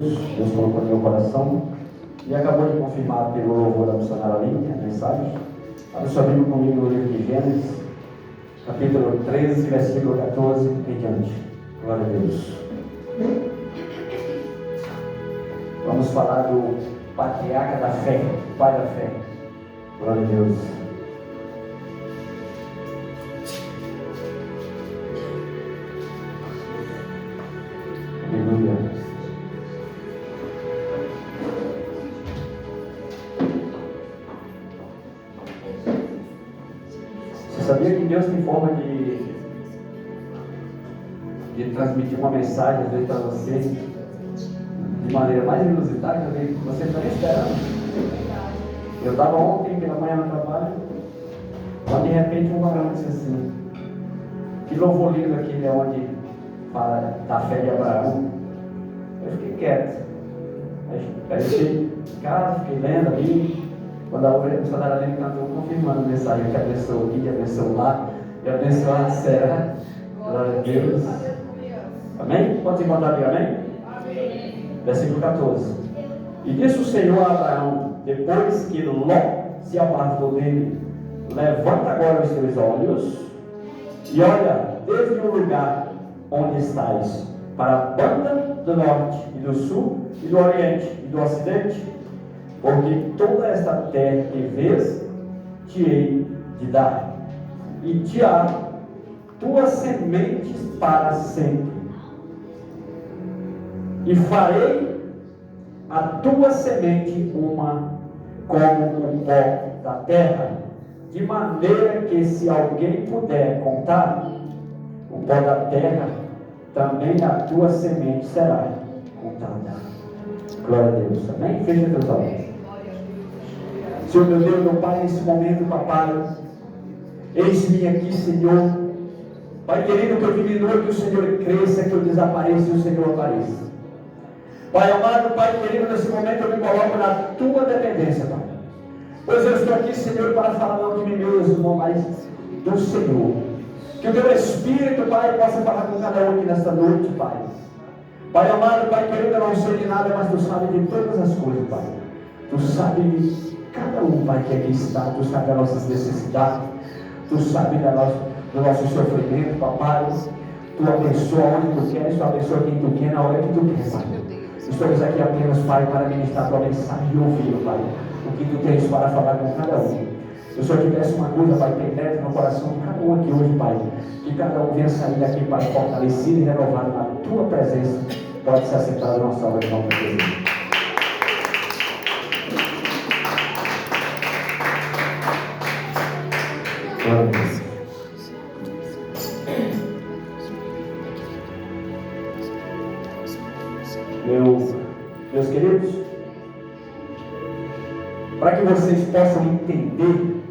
Deus colocou no meu coração e acabou de confirmar pelo louvor da missionária Aline, a mensagem. Abra sua Bíblia comigo no livro de Gênesis, capítulo 13, versículo 14 em diante. Glória a Deus. Vamos falar do patriarca da fé, o pai da fé. Glória a Deus. Aleluia. Você sabia que Deus tem forma de transmitir uma mensagem às vezes para você de maneira mais inusitada que você não está nem esperando? Eu estava ontem pela manhã no trabalho, quando de repente um varão disse assim: que louvor lindo aquele onde fala da fé de Abraão. Eu fiquei quieto. Aí cheguei em casa, fiquei lendo ali. Quando a missionária Aline cantou, confirmando a mensagem que abençoou aqui, que abençoou lá, e abençoado será. Glória a Deus. Amém? Pode encontrar aqui, amém? Amém. Versículo 14. E disse o Senhor a Abraão, depois que Ló se apartou dele: levanta agora os teus olhos e olha desde o lugar onde estás, para a banda do norte e do sul e do oriente e do ocidente, porque toda esta terra que vês te hei de dar, e te há tuas sementes para sempre, e farei a tua semente uma como o pó da terra, de maneira que, se alguém puder contar o pó da terra, também a tua semente será contada. Glória a Deus. Amém? Fecha teus olhos. Senhor meu Deus, meu Pai, nesse momento, papai, eis-me aqui, Senhor. Pai querido, que eu diminua, que o Senhor cresça, que eu desapareça e o Senhor apareça. Pai amado, Pai querido, nesse momento eu me coloco na tua dependência, Pai. Pois eu estou aqui, Senhor, para falar não de mim mesmo, mas do Senhor. Que o teu Espírito, Pai, possa falar com cada um aqui nesta noite, Pai. Pai amado, Pai querido, eu não sei de nada, mas tu sabes de todas as coisas, Pai. Tu sabes de cada um, Pai, que aqui está. Tu sabes das nossas necessidades. Tu sabes do nosso sofrimento, papai. Tu abençoa onde tu queres, tu abençoa quem tu quer, na hora que tu quer, Pai. Estamos aqui apenas, Pai, para ministrar a tua mensagem e ouvir, Pai, o que tu tens para falar com cada um. Eu só te peço uma coisa, Pai, penetre no coração de cada um aqui hoje, Pai. Que cada um venha sair daqui, Pai, fortalecido e renovado na tua presença. Pode ser assentado na nossa obra de nome de Jesus. Glória a Deus. Meus queridos, para que vocês possam entender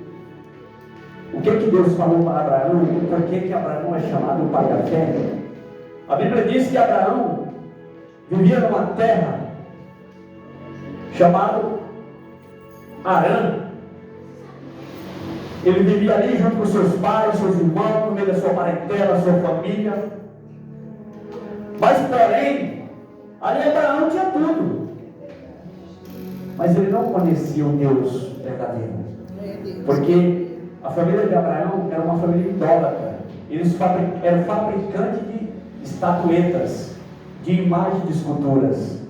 o que Deus falou para Abraão e por que Abraão é chamado o pai da fé, a Bíblia diz que Abraão vivia numa terra chamada Harã. Ele vivia ali junto com seus pais, seus irmãos, no meio da sua parentela, sua família. Mas porém, ali Abraão tinha tudo, mas ele não conhecia o Deus verdadeiro, porque a família de Abraão era uma família idólatra. Eles eram fabricantes de estatuetas, de imagens de esculturas.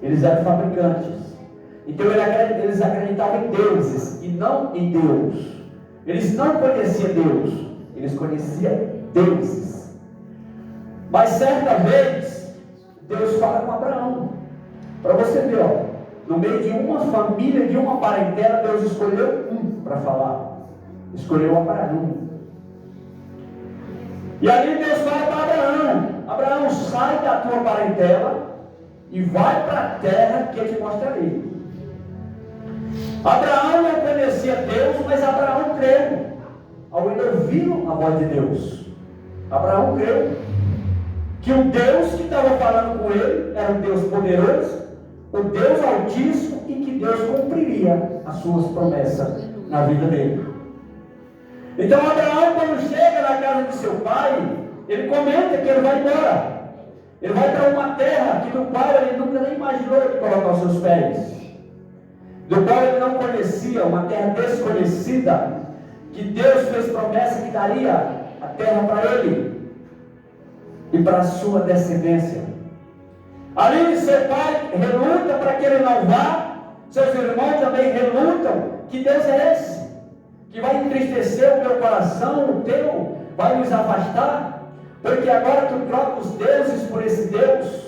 Eles eram fabricantes. Então eles acreditavam em deuses e não em Deus. Eles não conheciam Deus, eles conheciam deuses. Mas certa vez Deus fala com Abraão, para você ver, ó, no meio de uma família, de uma parentela, Deus escolheu um para falar. Escolheu Abraão. E ali Deus fala para Abraão: Abraão, sai da tua parentela e vai para a terra que eu te mostrarei. Abraão não conhecia Deus, mas Abraão creu ao ouvir a voz de Deus. Abraão creu que o Deus que estava falando com ele era um Deus poderoso, o Deus Altíssimo, e que Deus cumpriria as suas promessas na vida dele. Então Abraão, quando chega na casa de seu pai, ele comenta que ele vai embora. Ele vai para uma terra que do qual ele nunca nem imaginou colocar os seus pés, do qual ele não conhecia, uma terra desconhecida, que Deus fez promessa que daria a terra para ele e para a sua descendência. Ali seu pai reluta para que ele não vá, seus irmãos também relutam. Que Deus é esse? Que vai entristecer o meu coração, o teu, vai nos afastar, porque agora tu troca os deuses por esse Deus.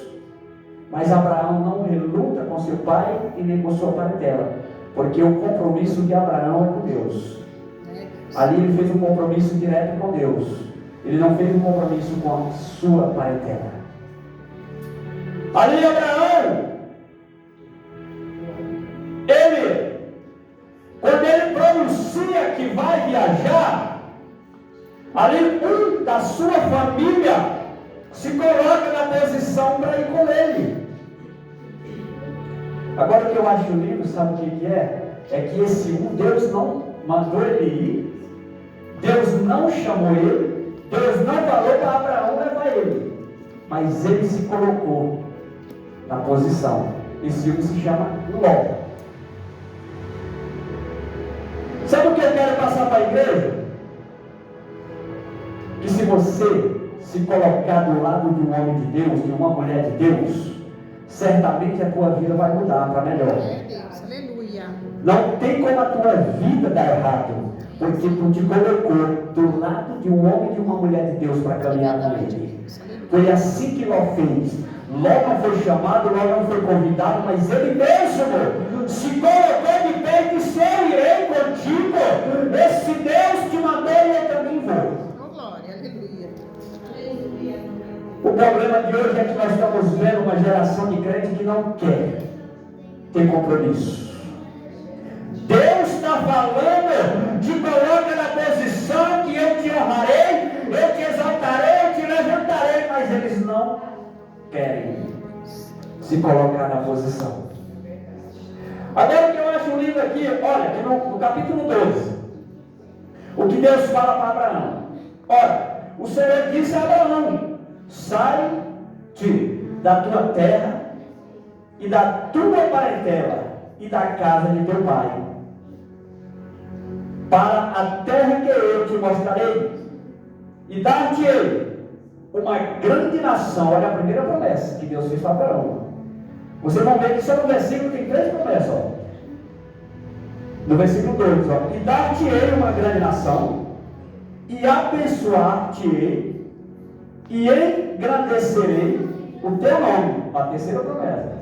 Mas Abraão não reluta com seu pai e nem com sua parentela, porque o compromisso de Abraão é com Deus. Ali ele fez um compromisso direto com Deus. Ele não fez um compromisso com a sua parentela. Ali Abraão, quando ele pronuncia que vai viajar, ali um da sua família se coloca na posição para ir com ele. Agora o que eu acho lindo, sabe o que é? É que esse um, Deus não mandou ele ir, Deus não chamou ele, Deus não falou para Abraão levar ele, mas ele se colocou na posição. Esse um se chama Ló. Sabe o que eu quero passar para a igreja? Que se você se colocar do lado de um homem de Deus, de uma mulher de Deus, certamente a tua vida vai mudar para melhor. Aleluia. Não tem como a tua vida dar errado, porque tu te colocou do lado de um homem e de uma mulher de Deus para caminhar com ele. Foi assim que Ló fez. Ló não foi chamado, Ló não foi convidado, mas ele mesmo se colocou de pé e disse: eu irei contigo, esse Deus te mandou e eu também vou. Oh, glória, aleluia. O problema de hoje é que nós estamos vendo uma geração de crente que não quer ter compromisso. Deus está falando, te coloca na posição que eu te honrarei, eu te exaltarei, eu te levantarei, mas eles não querem se colocar na posição. Agora o que eu acho lindo aqui, olha, que no capítulo 12, o que Deus fala para Abraão: olha, o Senhor disse a Abraão: sai-te da tua terra e da tua parentela e da casa de teu pai, para a terra que eu te mostrarei, e dar-te-ei uma grande nação. Olha a primeira promessa que Deus fez para Abraão. Vocês vão ver que só no versículo tem 3 promessas. Ó. No versículo 2, ó, e dar-te-ei uma grande nação, e abençoar-te-ei, e engrandecerei o teu nome. A terceira promessa.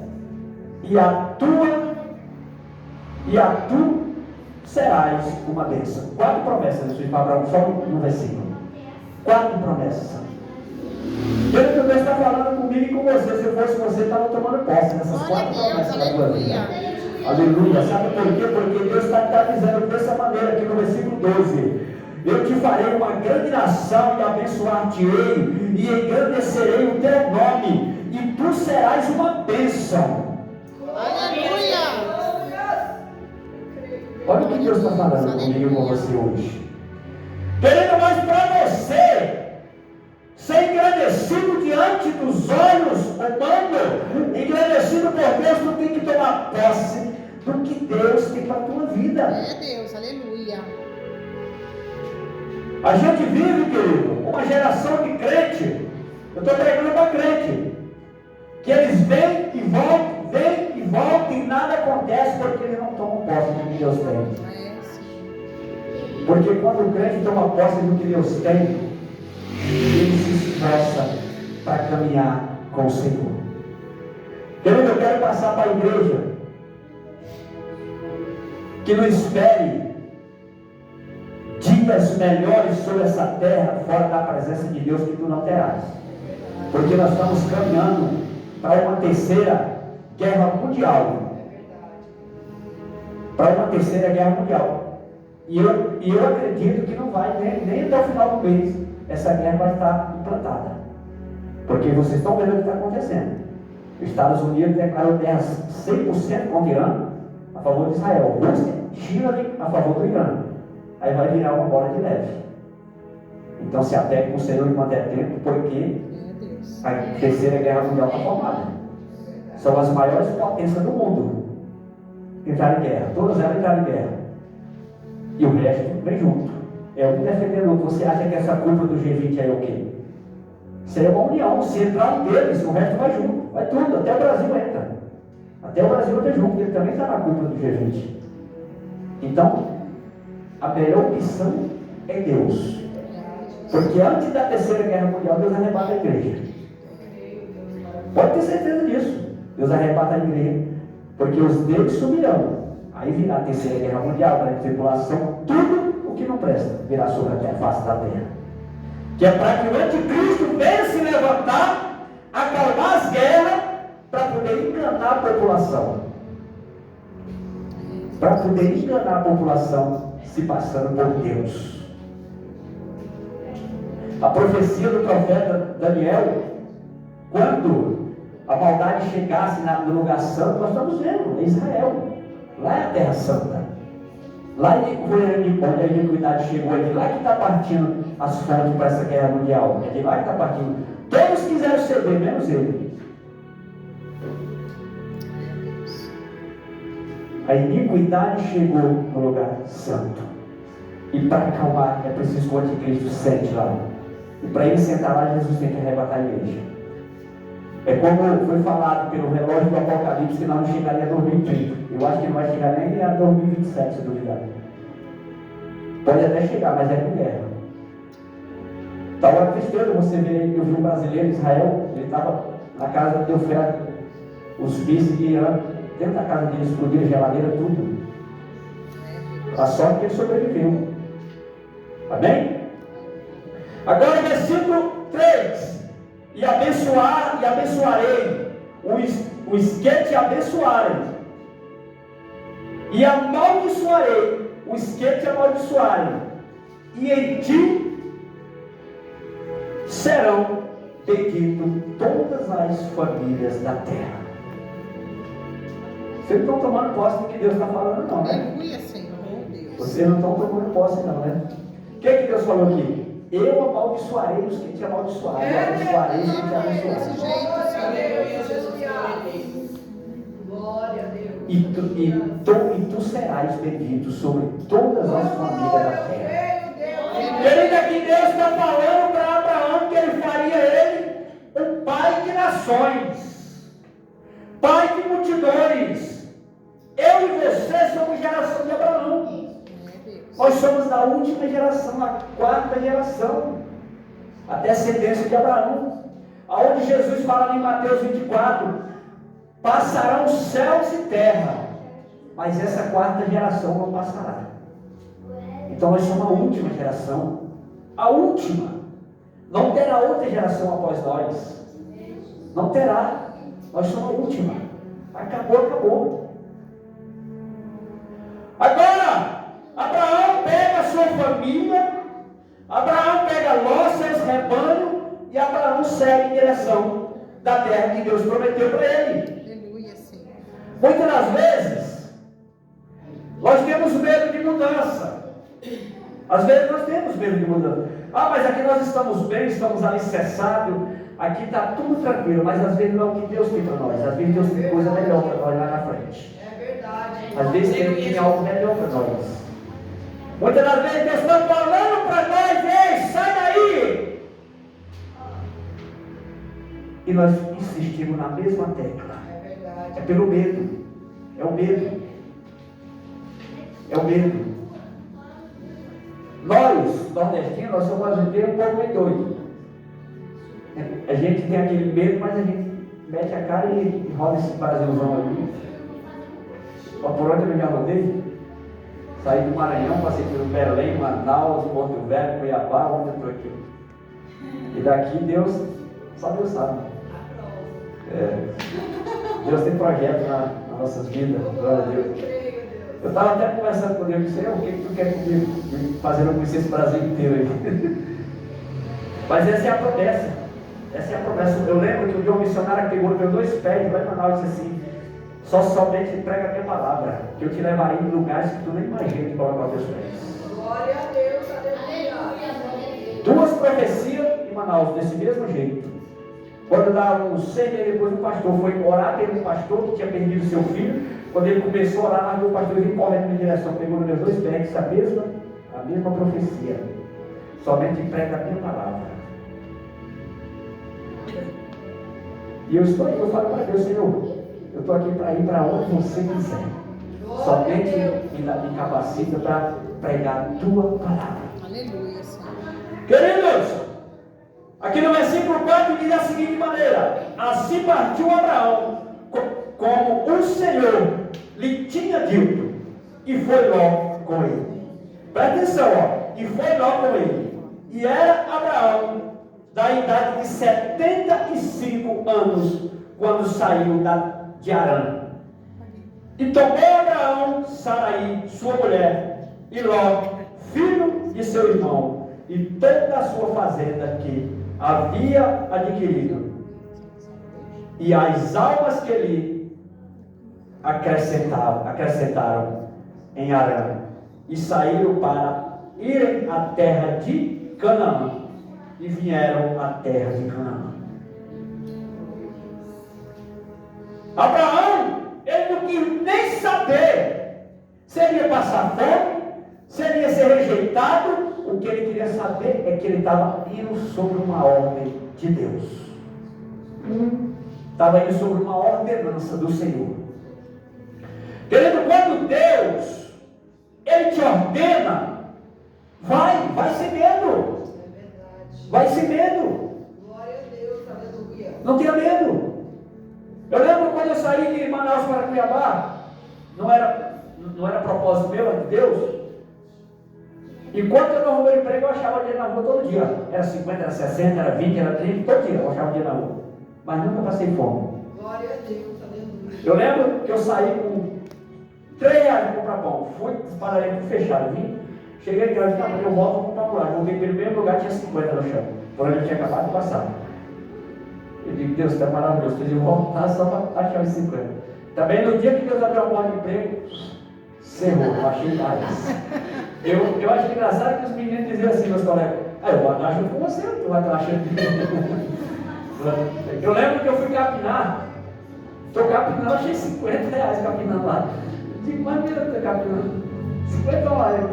E tu serás uma bênção. 4 promessas Deus fez para Abraão, só no versículo. 4 promessas. Deus está falando comigo e com você. Se eu fosse você, estava tomando posse nessas 4 promessas da tua vida. Aleluia. Sabe por quê? Porque Deus está dizendo dessa maneira aqui no versículo 12: eu te farei uma grande nação e abençoar-te-ei e engrandecerei o teu nome, e tu serás uma bênção. Aleluia. Olha o que Deus está falando comigo e com você hoje. Querido, mas para você ser engrandecido diante dos olhos humanos, engrandecido por Deus, tu tem que tomar posse do que Deus tem para a tua vida. É Deus, aleluia. A gente vive, querido, uma geração de crente. Eu estou pregando para crente, que eles vêm e voltam e nada acontece, porque eles não tomam posse do que Deus tem. Porque quando o crente toma posse do que Deus tem, ele se esforça para caminhar com o Senhor. Querido, eu quero passar para a igreja que não espere dias melhores sobre essa terra fora da presença de Deus, que tu não terás. Porque nós estamos caminhando para uma terceira guerra mundial. Para uma terceira guerra mundial. E eu acredito que não vai, nem até o final do mês, essa guerra vai estar implantada. Porque vocês estão vendo o que está acontecendo. Os Estados Unidos declarou guerra 100% contra o Irã, a favor de Israel. Rússia, China a favor do Irã. Aí vai virar uma bola de neve. Então se apegue com o Senhor enquanto é tempo, porque a terceira guerra mundial está formada. São as maiores potências do mundo. Entraram em guerra. Todas elas entraram em guerra. E o resto vem junto. É um defendendo. Você acha que essa cúpula do G20 é o quê? Isso aí é uma união. Se entrar um deles, o resto vai junto. Vai tudo. Até o Brasil entra. Até o Brasil entra junto. Ele também está na cúpula do G20. Então, a melhor opção é Deus. Porque antes da Terceira Guerra Mundial, Deus arrebata a igreja. Pode ter certeza disso. Deus arrebata a igreja. Porque os deles sumirão. Aí virá a Terceira Guerra Mundial, a tribulação, tudo o que não presta virá sobre a face da terra. Que é para que o anticristo venha se levantar, acalmar as guerras, para poder enganar a população. Para poder enganar a população, se passando por Deus. A profecia do profeta Daniel, quando a maldade chegasse no lugar santo, nós estamos vendo, em Israel. Lá é a terra santa. Lá foi onde a iniquidade chegou. É de lá que está partindo as fontes para essa guerra mundial. É de lá que está partindo. Todos quiseram ceder, menos ele. A iniquidade chegou no lugar santo. E para acalmar, é preciso que o anticristo sente lá. E para ele sentar lá, Jesus tem que arrebatar a igreja. É como foi falado pelo relógio do Apocalipse, que nós não chegaria a 2030. Eu acho que não vai chegar nem a 2027, se duvidar. Pode até chegar, mas é com guerra. Está uma tristeza você ver, eu vi um brasileiro em Israel, ele estava na casa de Eufé, os mísseis de Irã, dentro da casa dele explodiram a geladeira, tudo. A sorte que ele sobreviveu. Amém? Agora, versículo 3. E abençoarei os que te abençoarem, e amaldiçoarei os que te amaldiçoarem, e em ti serão benditas todas as famílias da terra. Vocês não estão tomando posse do que Deus está falando, não, né? Aleluia, Senhor, Deus. Vocês não estão tomando posse, não, né? O que Deus falou aqui? Eu amaldiçoarei os que te amaldiçoarem. Eu abençoarei os que te abençoarem. Desse jeito, Senhor. Glória a Deus. E tu serás bendito sobre todas as famílias da terra. Querida, que Deus está falando para Abraão que ele faria ele um pai de nações, pai de multidões. Eu e você somos geração de Abraão. Nós somos da última geração, a quarta geração, a descendência de Abraão. Aonde Jesus fala em Mateus 24, passarão céus e terra, mas essa quarta geração não passará. Então nós somos a última geração, a última. Não terá outra geração após nós. Não terá. Nós somos a última. Acabou, acabou. Agora, Abraão pega a sua família, Abraão pega Ló, seus rebanhos, e Abraão segue em direção da terra que Deus prometeu para ele. Aleluia, Senhor. Muitas das vezes, nós temos medo de mudança. Às vezes nós temos medo de mudança. Ah, mas aqui nós estamos bem, estamos alicerçados, aqui está tudo tranquilo, mas às vezes não é o que Deus tem para nós. Às vezes Deus tem coisa melhor para nós lá na frente. É verdade. Às vezes tem algo melhor para nós. Muitas das vezes Deus está falando para nós: ei, sai daí! E nós insistimos na mesma tecla. É verdade. É pelo medo. É o medo. É o medo. Nós, nordestinos, nós somos brasileiros um pouco meio doidos. A gente tem aquele medo, mas a gente mete a cara e roda esse Brasilzão ali. Ó, por onde eu me arrodei? Saí do Maranhão, passei pelo Belém, Manaus, Porto Velho, Cuiabá, onde eu estou aqui. E daqui Deus, só Deus sabe. Deus tem projeto nas nossas vidas, glória a Deus. Eu estava até conversando com Deus, disse: o que tu quer comigo? Fazer eu conhecer esse Brasil inteiro aí. Mas essa é a promessa. Essa é a promessa. Eu lembro que um dia um missionário pegou meus 2 pés, vai para nós e disse assim: somente prega a minha palavra, que eu te levarei em lugares que tu nem imagina de colocar os teus pés. Glória a Deus, aleluia. 2 profecias em Manaus, desse mesmo jeito. Quando dava uns 6 meses depois, o pastor foi orar, teve um pastor que tinha perdido seu filho. Quando ele começou a orar, o pastor veio correndo na minha direção, pegou nos meus 2 pés, disse a mesma profecia. Somente prega a minha palavra. E eu falo para Deus, Senhor, eu estou aqui para ir para onde você quiser. Somente me capacita para pregar a tua palavra. Aleluia, Senhor. Queridos, aqui no versículo 4 diz da seguinte maneira: assim partiu Abraão, como o Senhor lhe tinha dito, e foi Ló com ele. Presta atenção, ó, e foi Ló com ele. E era Abraão da idade de 75 anos, quando saiu de Harã. E tomou Abraão Sarai, sua mulher, e Ló, filho de seu irmão, e toda a sua fazenda que havia adquirido, e as almas que lhe acrescentaram em Harã, e saíram para irem à terra de Canaã, e vieram à terra de Canaã. Abraão, ele não quis nem saber se ele ia passar fome, se ele ia ser rejeitado. O que ele queria saber é que ele estava indo sobre uma ordem de Deus. Estava indo sobre uma ordenança do Senhor. Querido, quando Deus, ele te ordena, vai sem medo. Vai sem medo. Glória a Deus, aleluia. Não tenha medo. Eu lembro quando eu saí de Manaus para Cuiabá, não era propósito meu, era de Deus. Enquanto eu não arrumei emprego, eu achava dinheiro na rua todo dia. Era 50, era 60, era 20, era 30, todo dia eu achava dinheiro na rua. Mas nunca passei fome. Glória a Deus, aleluia. Eu lembro que eu saí com 3 reais para comprar pão. Fui, parei tudo fechado. Vim, cheguei em casa de tamanho, eu volto para comprar pão lá. Voltei pelo mesmo lugar, tinha 50 no chão. Por onde eu tinha acabado de passar. Eu digo, Deus, está maravilhoso. Preciso de voltar só para achar os 50. Também no dia que Deus abriu a porta de emprego, cerrou, eu achei mais. Eu acho engraçado que os meninos diziam assim, meus colegas, eu vou andar junto com você, tu vai estar achando que... Eu lembro que eu fui capinar, estou capinando, achei 50 reais capinando lá. Eu digo, mas meu Deus, capinando, 50 dólares.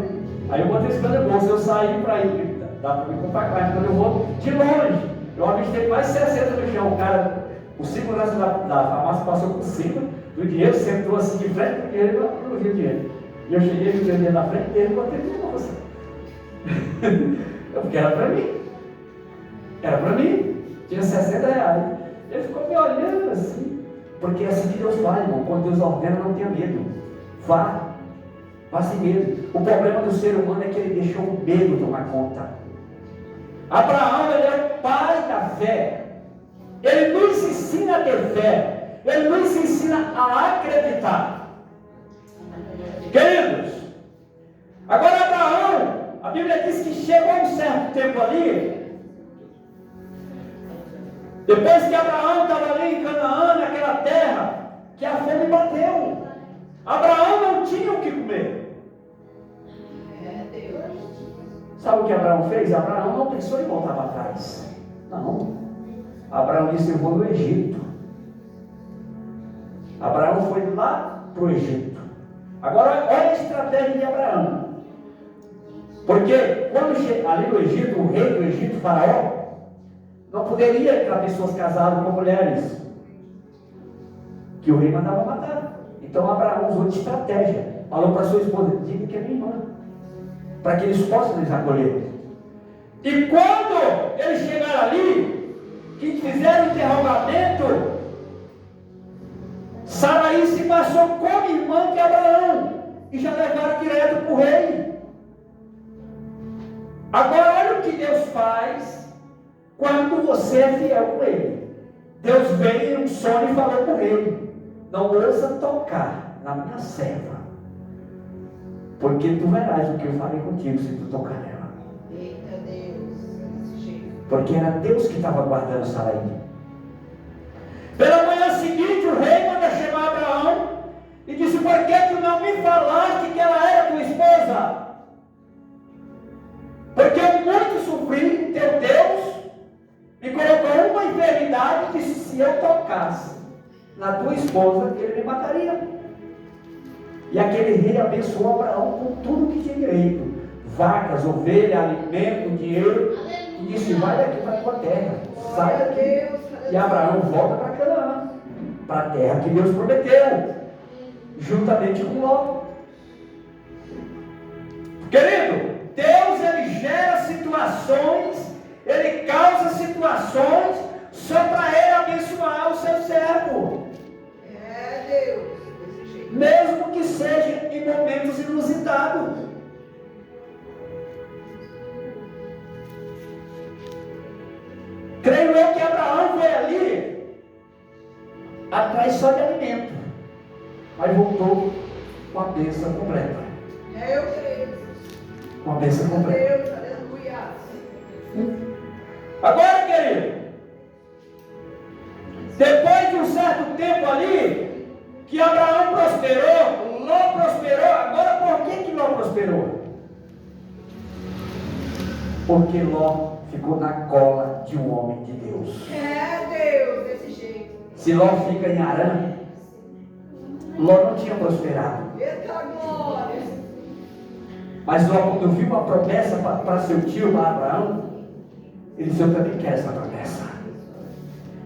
Aí eu botei esse pé no bolso, eu saí para ir, dá para me comprar carne, quando eu vou de longe, eu avistei mais 60 no chão, o cara, o segurança da farmácia passou por cima do dinheiro, sentou assim de frente para o dinheiro e não viu o dinheiro. E eu cheguei com o dinheiro na frente dele e botei no bolso. Porque era para mim. Era para mim. Tinha 60 reais. Ele ficou me olhando assim. Porque é assim que Deus faz, irmão. Quando Deus ordena, não tenha medo. Vá. Vá sem medo. O problema do ser humano é que ele deixou o medo tomar conta. Abraão, ele é o pai da fé. Ele nos ensina a ter fé. Ele nos ensina a acreditar. Queridos, agora Abraão, a Bíblia diz que chegou um certo tempo ali, depois que Abraão estava ali em Canaã, naquela terra, que a fome bateu. Abraão não tinha o que comer. Sabe o que Abraão fez? Abraão não pensou em voltar para trás. Não. Abraão disse, eu vou no Egito. Abraão foi lá para o Egito. Agora, olha a estratégia de Abraão. Porque quando ali no Egito, o rei do Egito, Faraó, não poderia entrar pessoas casadas com mulheres, que o rei mandava matar. Então Abraão usou de estratégia. Falou para sua esposa, diga que é minha irmã, para que eles possam nos acolher. E quando eles chegaram ali, que fizeram o interrogamento, Sarai se passou como irmã de Abraão e já levaram direto para o rei. Agora olha o que Deus faz quando você é fiel com ele. Deus veio em um sonho e falou para o rei, não ousa tocar na minha serva, porque tu verás o que eu farei contigo se tu tocar nela. Eita Deus, desse jeito. Porque era Deus que estava guardando Sarai. Pela manhã seguinte, o rei manda chamar Abraão e disse, por que tu não me falaste que ela era tua esposa? Porque eu muito sofri, teu Deus me colocou uma enfermidade na tua esposa, ele me mataria. E aquele rei abençoou Abraão com tudo que tinha direito: vacas, ovelhas, alimento, dinheiro. E disse: vai daqui para a tua terra, sai daqui. E Abraão volta para Canaã, para a terra que Deus prometeu, juntamente com Ló. Querido, Deus, ele gera situações, ele causa situações só para ele abençoar o seu servo. É Deus, desse jeito. Mesmo que seja em momentos inusitados. Creio eu que Abraão foi ali atrás só de alimento, mas voltou com a bênção completa. É, eu creio. Com a bênção completa. Deus, aleluia. Agora, querido, depois de um certo tempo ali, que Abraão prosperou, Ló prosperou. Agora, por que Ló prosperou? Porque Ló ficou na cola de um homem de Deus. É Deus, desse jeito. Se Ló fica em Harã, Ló não tinha prosperado. Eita glória. Mas Ló, quando viu uma promessa para seu tio, para Abraão, ele disse: eu também quero essa promessa.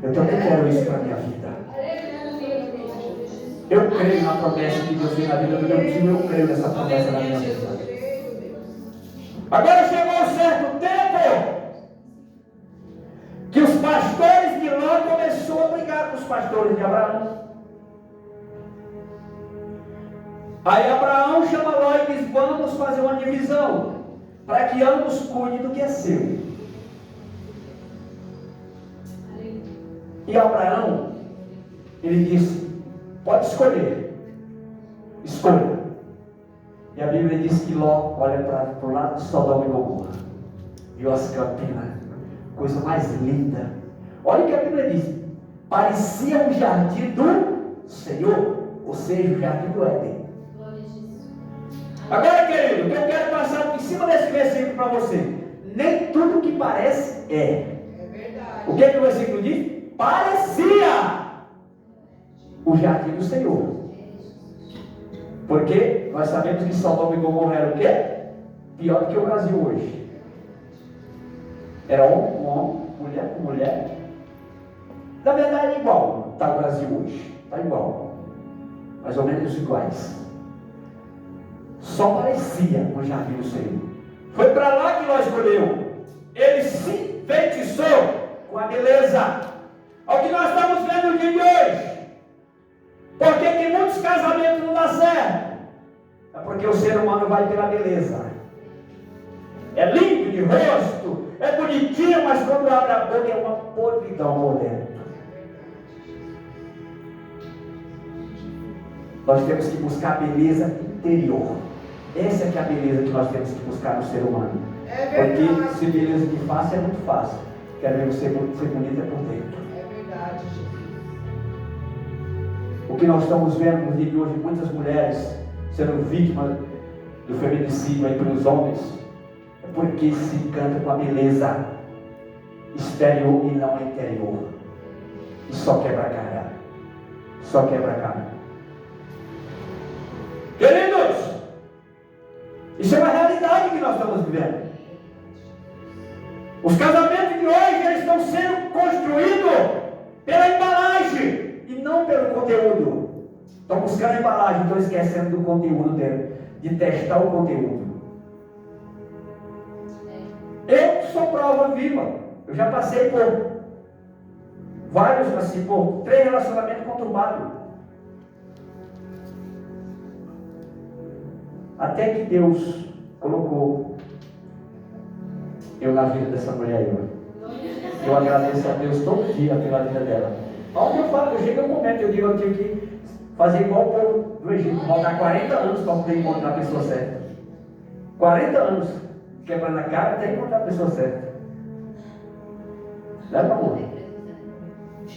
Eu também quero isso para a minha vida. Eu creio na promessa que Deus tem na vida do meu tio. Eu creio nessa promessa na minha vida. Agora chegou um certo tempo que os pastores de Ló começaram a brigar com os pastores de Abraão. Aí Abraão chama Ló e diz: vamos fazer uma divisão, para que ambos cuidem do que é seu. E Abraão, ele disse: pode escolher, escolha. E a Bíblia diz que Ló olha para o lado de Sodoma e Gomorra, viu as campinas, coisa mais linda. Olha o que a Bíblia diz: parecia um jardim do Senhor, ou seja, o jardim do Éden. Agora, querido, eu quero passar por cima desse versículo para você. Nem tudo que parece é. É verdade. O que é que o versículo diz? Parecia o jardim do Senhor. Porque nós sabemos que Sodoma e Gomorra era o quê? Pior do que o Brasil hoje. Era homem com homem, mulher com mulher. Na verdade é igual, está o Brasil hoje. Está igual. Mais ou menos iguais. Só parecia um jardim do Senhor. Foi para lá que Ló escolheu. Ele se enfeitiçou com a beleza. Ao que nós estamos vendo no dia de hoje. Por que que muitos casamentos não dão certo? É porque o ser humano vai pela beleza. É lindo de rosto, é bonitinho, mas quando abre a boca é uma podridão por dentro. Nós temos que buscar a beleza interior. Essa é que é a beleza que nós temos que buscar no ser humano. É verdade. Porque se beleza de face é muito fácil. Quero ver você ser bonita por dentro. É verdade, Jesus. O que nós estamos vendo no dia de hoje, muitas mulheres sendo vítimas do feminicídio aí pelos homens, é porque se encanta com a beleza exterior e não interior. E só quebra a cara. Só quebra a cara. Queridos, isso é uma realidade que nós estamos vivendo. Os casamentos de hoje eles estão sendo construídos pela embalagem e não pelo conteúdo. Estão buscando a embalagem, estão esquecendo do conteúdo dele, de testar o conteúdo. Eu sou prova viva. Eu já passei por vários, assim, por 3 relacionamentos conturbados. Até que Deus colocou eu na vida dessa mulher aí. Eu agradeço a Deus todo dia pela vida dela. Onde eu falo, eu chego um momento, eu digo, eu tenho que fazer igual o povo do Egito, voltar 40 anos para poder encontrar a pessoa certa. 40 anos quebrando a cara até encontrar a pessoa certa. Leva amor.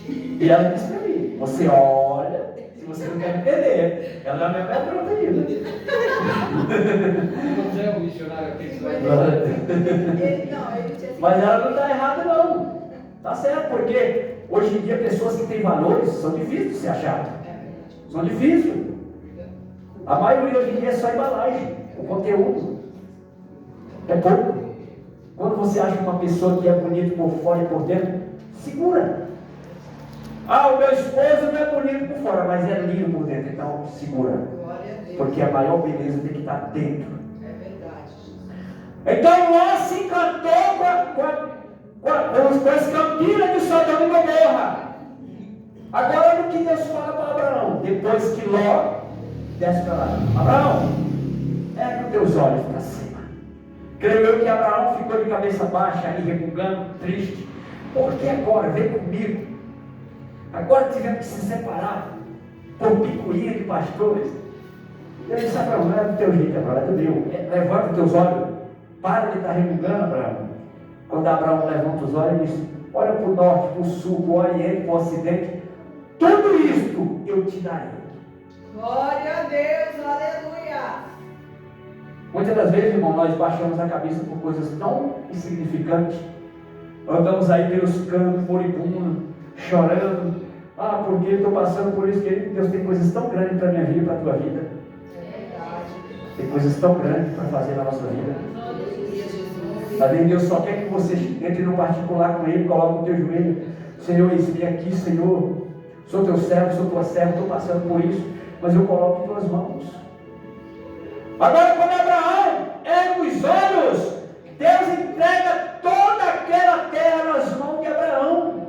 E ela disse para mim: você olha, se você não quer me perder. Ela já me apertou ainda. Você é um missionário aqui que vai Ele tinha Mas ela não está errada não. Está certo, porque Hoje em dia, pessoas que têm valores são difíceis de se achar. São difíceis. A maioria hoje em dia é só embalagem, o conteúdo. É pouco. Quando você acha uma pessoa que é bonita por fora e por dentro, segura. Ah, o meu esposo não é bonito por fora, mas é lindo por dentro, então segura. Porque a maior beleza tem que estar dentro. É verdade. Então Ló se encantou com as campinas de Sodoma e Gomorra. Agora olha o que Deus fala para Abraão. Depois que Ló desce para lá: Abraão, ergue os teus olhos para cima. Creio eu que Abraão ficou de cabeça baixa, aí repugando, triste. Porque agora, vem comigo. Agora tivemos que se separar por picuinha de pastores. E ele disse: Abraão, não é do teu jeito agora, é do meu. Levanta os teus olhos. Para de estar repugando, Abraão. Quando Abraão levanta os olhos, ele diz: olha para o norte, para o sul, para o oriente, para o ocidente. Tudo isto eu te darei. Glória a Deus, aleluia. Muitas das vezes, irmão, nós baixamos a cabeça por coisas tão insignificantes. Andamos aí pelos campos moribundos, chorando. Ah, porque eu estou passando por isso, querido. Deus tem coisas tão grandes para a minha vida e para a tua vida. É verdade. Tem coisas tão grandes para fazer na nossa vida. Além Deus só quer que você entre no particular com Ele, coloque o teu joelho. Senhor, eis-me aqui, Senhor. Sou teu servo, sou tua serva, estou passando por isso, mas eu coloco em tuas mãos. Agora, quando Abraão ergue os olhos, Deus entrega toda aquela terra nas mãos de Abraão.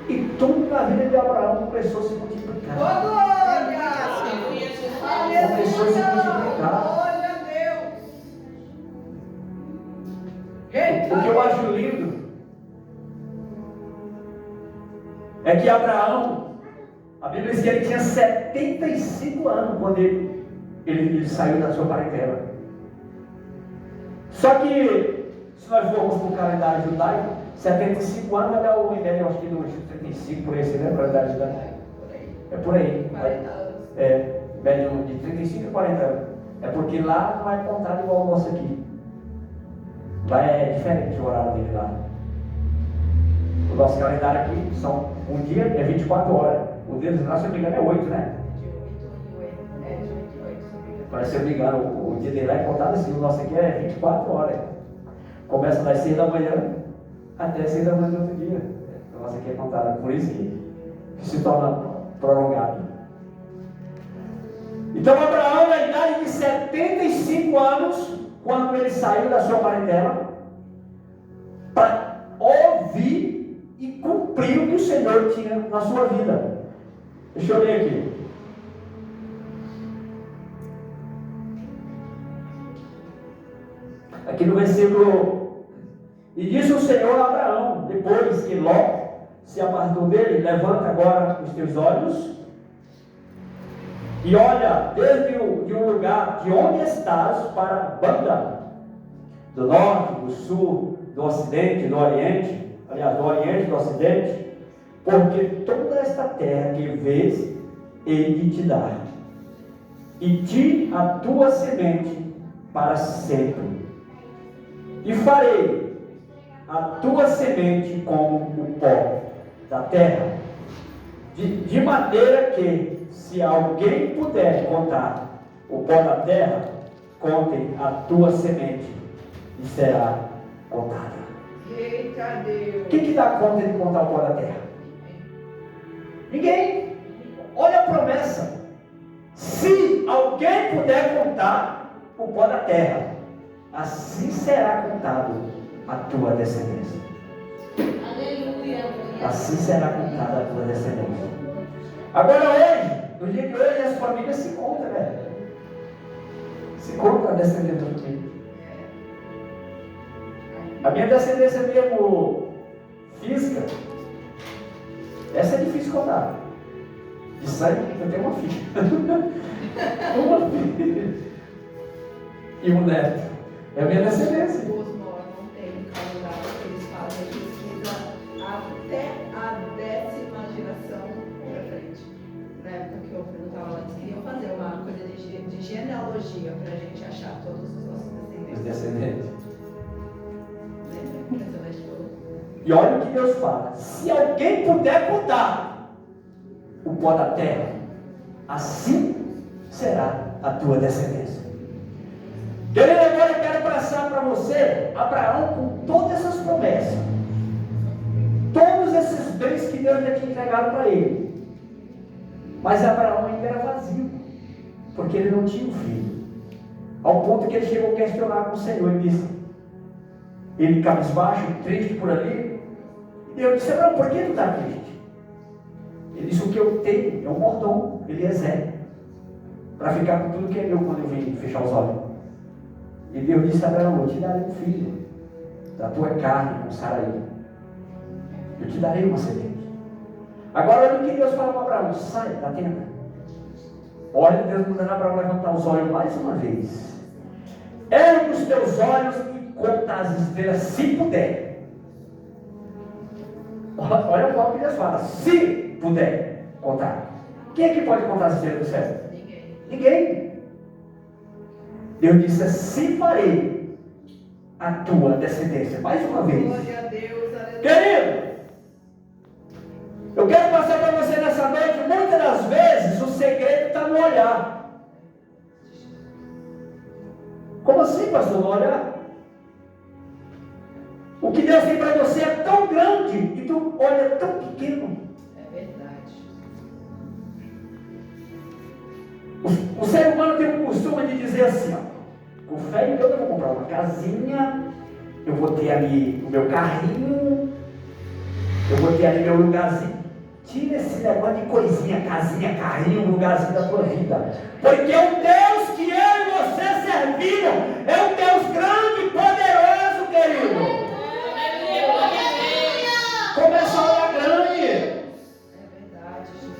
E tudo na vida de Abraão começou a se multiplicar. Oh, glória! Começou a se multiplicar. Glória a Deus! O que eu acho lindo é que Abraão, a Bíblia diz que ele tinha 75 anos quando ele saiu da sua parentela. Por que, se nós formos para o calendário judaico, 75 anos vai dar o médio, acho que nos 35, por aí, você lembra o calendário judaico? É por aí. 40 anos. É, médio de 35 a 40 anos. É porque lá não é contado igual o nosso aqui. Lá é diferente o horário dele lá. O nosso calendário aqui são um dia é 24 horas. O deles lá, se eu não me engano, é 8, né? De 8 em 8, Mas se eu não me engano, o dia dele lá é contado assim. O nosso aqui é 24 horas. Começa das 6 da manhã até 6 da manhã do outro dia. O nosso aqui é contado. Por isso que se torna prolongado. Então Abraão, na idade de 75 anos, quando ele saiu da sua parentela, para ouvir e cumprir o que o Senhor tinha na sua vida. Deixa eu ler aqui. Aqui no versículo: e disse o Senhor a Abraão, depois que Ló se apartou dele: levanta agora os teus olhos e olha desde um lugar de onde estás para a banda do norte, do sul, do ocidente, do oriente, aliás, do oriente, do ocidente, porque toda esta terra que vês, hei de te dar, e ti a tua semente para sempre, e farei a tua semente como o pó da terra, de maneira que, se alguém puder contar o pó da terra, contem a tua semente e será contada. Eita Deus! Quem que dá conta de contar o pó da terra? Ninguém. Olha a promessa. Se alguém puder contar o pó da terra, assim será contado a tua descendência. Aleluia. Assim será contada a tua descendência. Agora hoje, no dia de hoje, as famílias se contam, né? Se conta a descendência da família. A minha descendência mesmo física, essa é difícil contar. De sangue, eu tenho uma filha. Uma filha. E um neto. É a minha descendência. Os mortos não tem calendário que eles fazem pesquisa até a 10ª geração para frente. Na época que eu perguntava lá, eles queriam fazer uma coisa de genealogia para a gente achar todos os nossos Os descendentes. descendentes. E olha o que Deus fala: se alguém puder contar o pó da terra, assim será a tua descendência. Querido, agora eu quero passar para você Abraão com todas essas promessas, todos esses bens que Deus já tinha entregado para ele. Mas Abraão ainda era vazio, porque ele não tinha um filho. Ao ponto que ele chegou a questionar com o Senhor. Ele disse, ele cabisbaixo, triste por ali. E eu disse: Abraão, por que tu está triste? Ele disse: o que eu tenho é um mordomo, Eliezer, para ficar com tudo que é meu quando eu vim fechar os olhos. E Deus disse a Abraão: eu te darei um filho da tua carne com Saraí. Eu te darei uma semente. Agora olha o que Deus fala para Abraão: sai da tenda. Olha Deus mandando Abraão levantar os olhos mais uma vez. Ergue os teus olhos e conta as estrelas, se puder. Olha o que Deus fala: se puder contar. Quem é que pode contar as estrelas do céu? Ninguém. Deus disse: se farei a tua descendência. Mais uma vez. Glória a Deus, aleluia. Querido, eu quero passar para você nessa noite, muitas das vezes o segredo está no olhar. Como assim, pastor, no olhar? O que Deus tem para você é tão grande e tu olha tão pequeno. É verdade. O ser humano tem o costume de dizer assim, ó: com fé em Deus eu vou comprar uma casinha, eu vou ter ali o meu carrinho, eu vou ter ali meu lugarzinho. Tira esse negócio de coisinha, casinha, carrinho, um lugarzinho da tua vida. Porque o Deus que eu e você serviram é um Deus grande e poderoso, querido. Começa a olhar grande. É verdade, Jesus.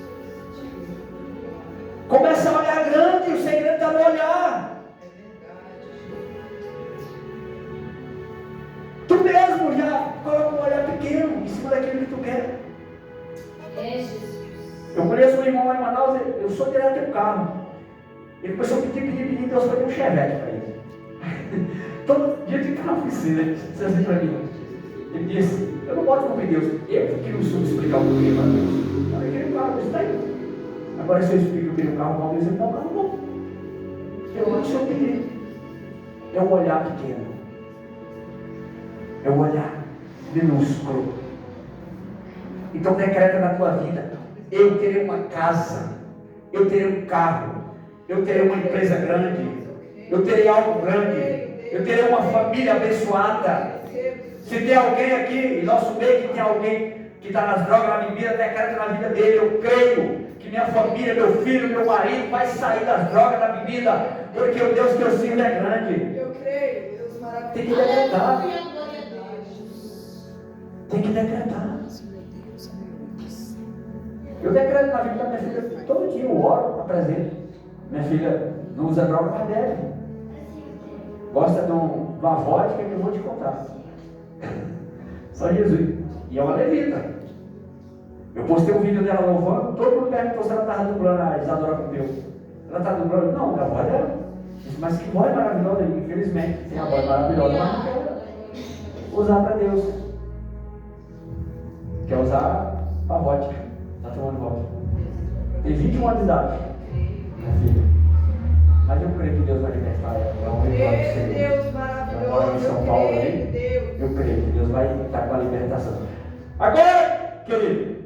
Começa a olhar grande, o segredo está no olhar. É verdade, Jesus. Tu mesmo já coloca um olhar pequeno em cima daquilo que tu quer. É, Jesus. Eu conheço um irmão lá em Manaus, eu sou direto de um carro. Ele começou a pedir, Deus foi ter um Chevette para ele. Todo dia de carro oficina, ele disse assim para mim. Ele disse: eu não posso cumprir Deus, eu que não soube explicar o porquê para Deus. Eu queria um carro, está aí. Agora se eu explico que eu queria um carro bom, Deus vai dar um carro bom. Eu não sei pedir. É um olhar pequeno. É um olhar minúsculo. Então decreta na tua vida: eu terei uma casa, eu terei um carro, eu terei uma empresa grande, eu terei algo grande, eu terei uma família abençoada. Se tem alguém aqui em nosso meio que tem alguém que está nas drogas, na bebida, decreta na vida dele: eu creio que minha família, meu filho, meu marido vai sair das drogas, da bebida, porque o Deus que eu sirvo é grande. Eu creio, Deus maravilhoso. Tem que decretar. Aleluia, glória a Deus. Tem que decretar. Eu decreto na vida da minha filha todo dia, eu oro, apresento. Minha filha não usa droga, mas bebe. Gosta de uma vodka que eu vou te contar. Só Jesus. E é uma levita. Eu postei um vídeo dela louvando, todo mundo perguntou se ela estava dublando a Isadora Pompeu. Ela está dublando? Não, a voz dela. Disse: mas que voz maravilhosa, infelizmente. Tem a voz maravilhosa, mas não quer usar para Deus. Quer usar a vodka. Está tomando vodka. Tem 21 anos de idade, minha filha. Mas eu creio que Deus vai libertar ela. É um ritual do Senhor. Deus maravilhoso. Eu moro em São Paulo aí. Eu creio que Deus vai estar com a libertação. Agora, querido,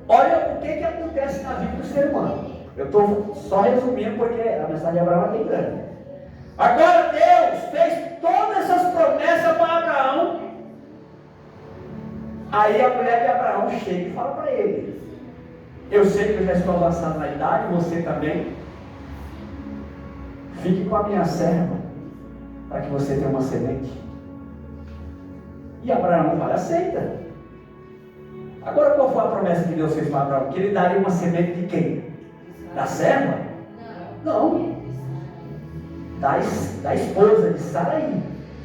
olha o que acontece na vida do ser humano. Eu estou só resumindo porque a mensagem de Abraão é bem grande. Agora Deus fez todas essas promessas para Abraão. Aí a mulher de Abraão chega e fala para ele: eu sei que eu já estou avançado na idade, você também. Fique com a minha serva, para que você tenha uma semente. E Abraão vai, aceita. Agora qual foi a promessa que Deus fez para Abraão? Que ele daria uma semente de quem? Da serva? Não. Da esposa de Saraí.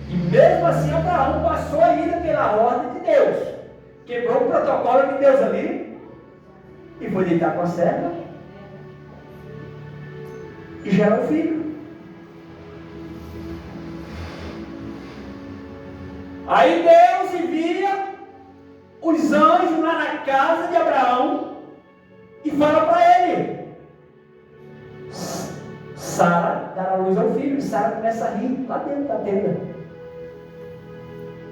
E mesmo assim Abraão passou ainda pela ordem de Deus. Quebrou o protocolo de Deus ali. E foi deitar com a serva. E gerou um filho. Aí Deus envia os anjos lá na casa de Abraão e falam para ele: Sara dará luz ao filho. E Sara começa a rir lá dentro da tenda.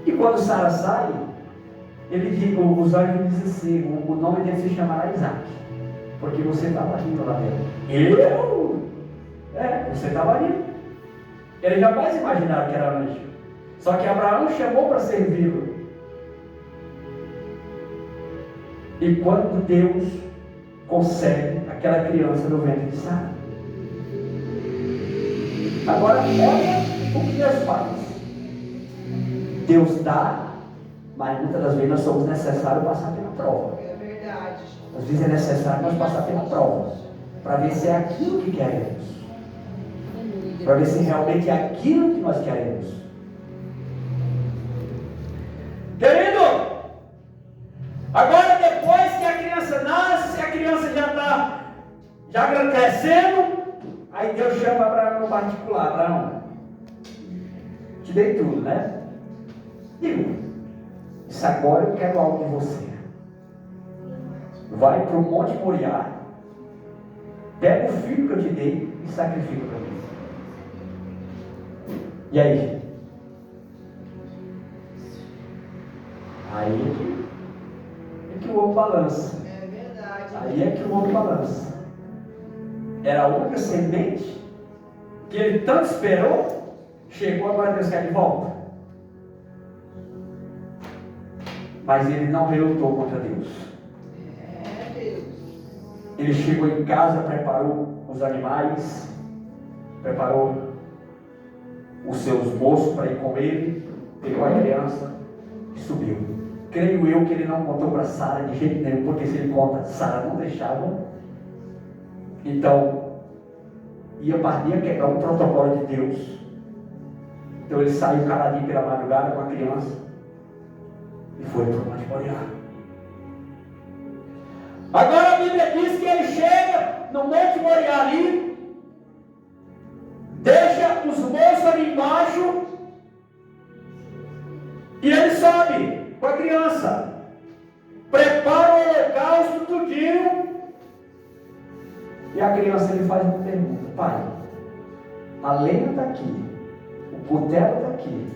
E quando Sara sai, os anjos dizem assim: o nome dele se chamará Isaac, porque você estava rindo lá dentro. Você estava rindo. Eles jamais imaginaram que era anjo. Só que Abraão chamou para servi-lo. E quando Deus concebe aquela criança no ventre de Sara. Agora, olha o que Deus faz. Deus dá, mas muitas das vezes nós somos necessários passar pela prova. É verdade. Às vezes é necessário nós passar pela prova, para ver se é aquilo que queremos. Para ver se realmente é aquilo que nós queremos. Querido, agora depois que a criança nasce, a criança já está crescendo, aí Deus chama Abraão no particular: Abraão, te dei tudo, né? Digo, isso agora eu quero algo de você. Vai para o Monte Moriá, pega o filho que eu te dei e sacrifica para mim. E aí? Aí é que o ovo balança. É verdade. Aí é que o ovo balança. Era a única semente que ele tanto esperou. Chegou, agora Deus quer de volta. Mas ele não relutou contra Deus. Deus. Ele chegou em casa, preparou os animais, preparou os seus moços para ir com ele, pegou a criança e subiu. Creio eu que ele não contou para Sara de jeito nenhum, porque se ele conta, Sara não deixava. Então, ia quebrar o protocolo de Deus. Então ele saiu caladinho pela madrugada com a criança e foi para o Monte Moriá. Agora a Bíblia diz que ele chega no Monte Moriá ali, deixa os moços ali embaixo e ele sobe com a criança, prepara o holocausto tudinho, e a criança ele faz uma pergunta: pai, a lenha está aqui, o cutelo está aqui,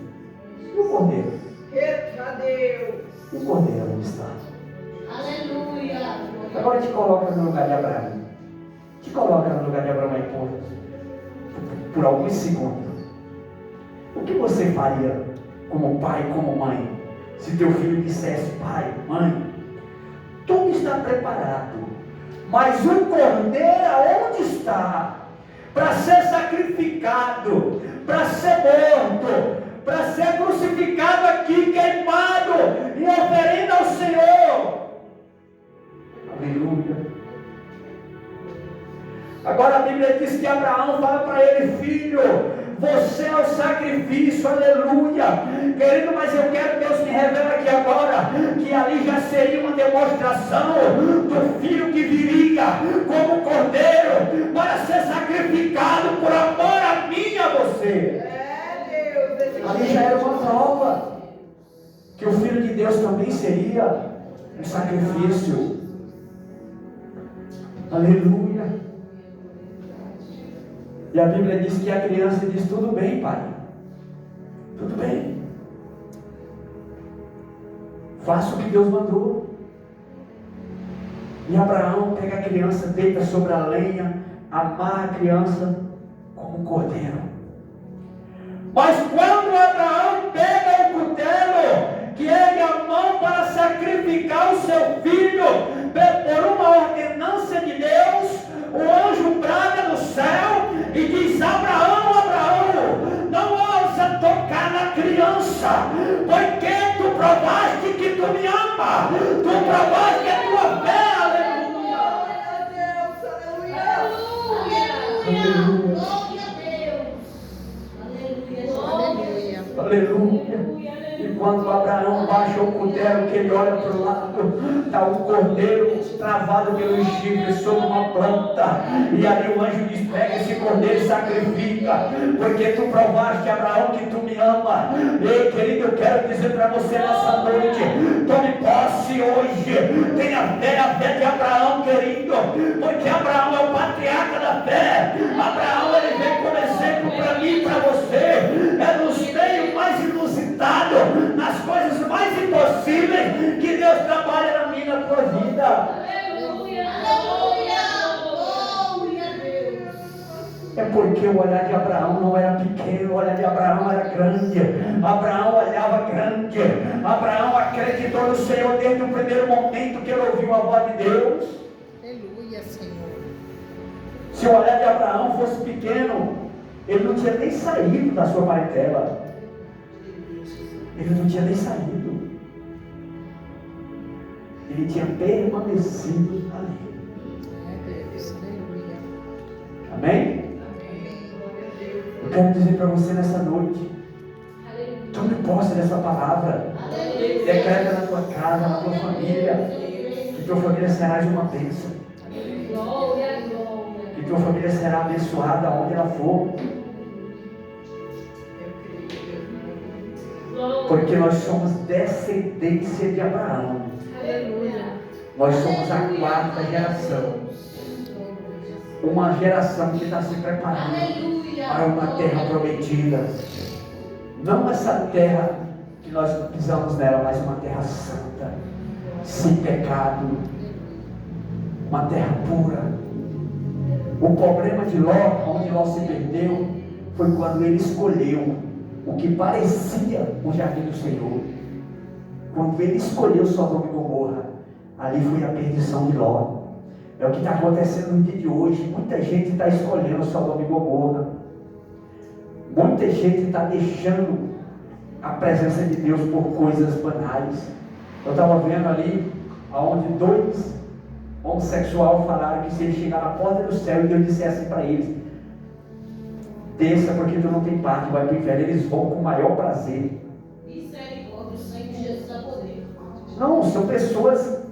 e o cordeiro? Cadê? E o cordeiro onde está? Aleluia. Agora te coloca no lugar de Abraão. Te coloca no lugar de Abraão aí por alguns segundos. O que você faria como pai, como mãe, se teu filho dissesse: pai, mãe, tudo está preparado, mas o cordeiro aonde está? Para ser sacrificado, para ser morto, para ser crucificado aqui, queimado e oferenda ao Senhor. Aleluia. Agora a Bíblia diz que Abraão fala para ele: filho, você é o sacrifício, aleluia. Querido, mas eu quero que Deus me revele aqui agora, que ali já seria uma demonstração do filho que viria como cordeiro para ser sacrificado por amor a mim e a você. Deus. Ali já era uma prova que o filho de Deus também seria um sacrifício. Aleluia. E a Bíblia diz que a criança diz: tudo bem, pai, tudo bem, faça o que Deus mandou. E Abraão pega a criança, deita sobre a lenha, amarra a criança como um cordeiro. Mas quando Abraão pega o cutelo, que ergue a mão para sacrificar o seu filho, por uma ordenança de Deus, o anjo brada no céu e diz: Abraão, Abraão, não ousa tocar na criança, porque tu provaste que tu me amas, tu provaste a tua fé. Aleluia. Aleluia. Glória a Deus. Aleluia. Aleluia. E quando Abraão baixa o cutelo, que ele olha para o lado, está o cordeiro travado pelos chifres sobre uma planta. E ali o anjo diz: pega esse cordeiro e sacrifica, porque tu provaste, Abraão, que tu me ama. Ei, querido, eu quero dizer para você nessa noite: tome posse hoje. Tenha fé, a fé de Abraão, querido, porque Abraão é o patriarca da fé. Abraão, ele vem como exemplo para mim e para você. É nos meios mais inusitados, nas coisas mais impossíveis, que Deus trabalha na minha e na tua vida. Aleluia. Aleluia. Glória a Deus. É porque o olhar de Abraão não era pequeno, o olhar de Abraão era grande. Abraão olhava grande. Abraão acreditou no Senhor desde o primeiro momento que ele ouviu a voz de Deus. Aleluia, Senhor. Se o olhar de Abraão fosse pequeno, ele não tinha nem saído da sua parentela. Ele não tinha nem saído. Ele tinha permanecido ali. Amém? Eu quero dizer para você nessa noite: tome posse dessa palavra. Decreta na tua casa, na tua família, que tua família será de uma bênção. Que tua família será abençoada onde ela for. Porque nós somos descendência de Abraão. Nós somos a quarta geração. Uma geração que está se preparando para uma terra prometida. Não essa terra que nós pisamos nela, mas uma terra santa, sem pecado, uma terra pura. O problema de Ló, onde Ló se perdeu, foi quando ele escolheu o que parecia o jardim do Senhor. Quando ele escolheu Sodoma e Gomorra, ali foi a perdição de Ló. É o que está acontecendo no dia de hoje. Muita gente está escolhendo Sodoma e Gomorra. Muita gente está deixando a presença de Deus por coisas banais. Eu estava vendo ali onde 2 homossexuais falaram que se eles chegarem na porta do céu e Deus dissesse para eles: desça porque tu não tem parte, vai para o inferno, eles vão com o maior prazer. Misericórdia, o sangue de Jesus a poder. Não, são pessoas